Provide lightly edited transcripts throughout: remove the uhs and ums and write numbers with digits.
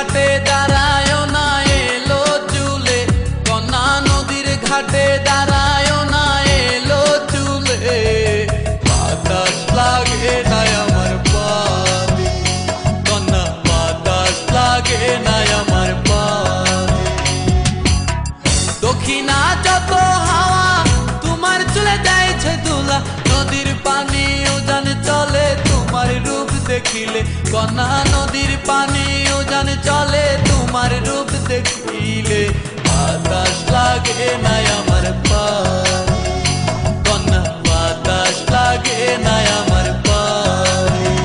ঘাটে দাঁড়ায় না এলো চুলে, কন্যা নদীর ঘাটে দাঁড়ায় না এলো চুলে। বাতাস লাগে না আমার পায়ে, কন্যা বাতাস লাগে না আমার পায়ে। দক্ষিণা যত হাওয়া তোমার চলে যাইছে দুলা, নদীর পানি উজান চলে তোমার রূপ দেখিলে, কন্যা নদীর পানি উজান চলে তোমার রূপ দেখিলে। বাতাস লাগে না আমার পায়ে, কন্যা বাতাস লাগে না আমার পায়ে।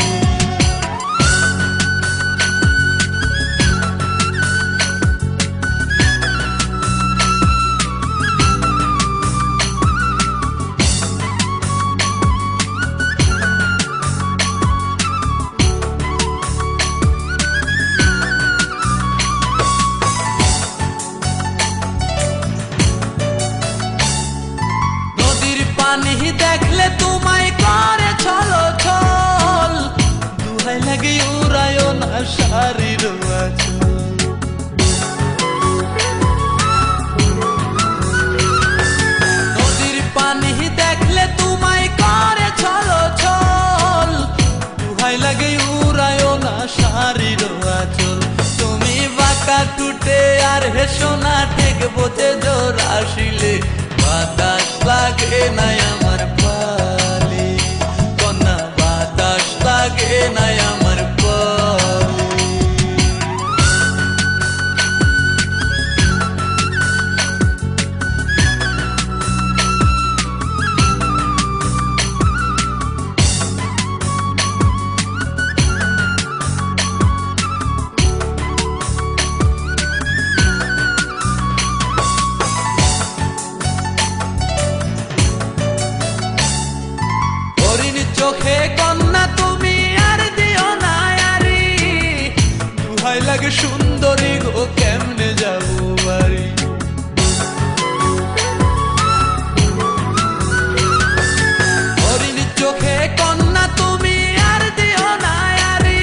পানি দেখলে তোমায় করে ছলো ছল, দুহাই লাগে উড়ায় না শাড়ির আঁচল। নদীর পানি দেখলে তোমায় করে ছলো ছল, দুহাই লাগে উড়ায় না শাড়ির আঁচল। তুমি বাঁকা টুটে আর হেসো না ঠিক বোঝে জোর আসিলে, বাতাস লাগে না আমার পালে, কন্যা বাতাস লাগে না আমার পালে। চোখে কন্যা তুমি আর দিও না আরি, দুহাই লাগে সুন্দরী গো কেমনে যাবো বাড়ি। হরিণ চোখে কন্যা তুমি আর দিও না আরি,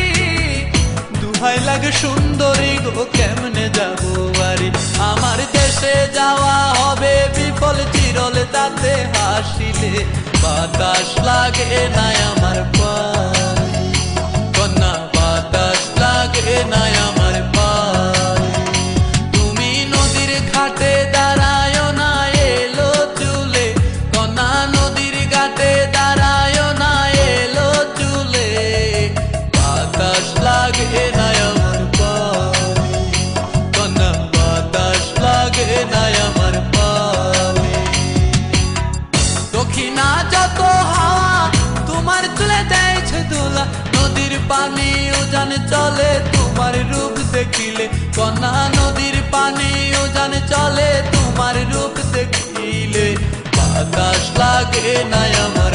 দুহাই লাগে সুন্দরী গো কেমনে যাবো বাড়ি। আমার দেশে যাওয়া হবে বিফল চিরল তাতে হাসিলে, বাতাস লাগে না আমার পায়ে, কন্যা বাতাস লাগে না আমার পায়ে। তুমি নদীর ঘাটে দাঁড়ায় না এলো চুলে, কন্যা নদীর ঘাটে দাঁড়ায় না এলো চুলে। বাতাস লাগে না আমার পায়ে, কন্যা বাতাস লাগে না আমার পায়ে। দক্ষিণা যত হাওয়া তোমার চলে যাইছে দোলা, নদীর পানি উজান চলে তোমার রূপ দেখিলে, কন্যা নদীর পানি উজান চলে তোমার রূপ দেখিলে। বাতাস লাগে না আমার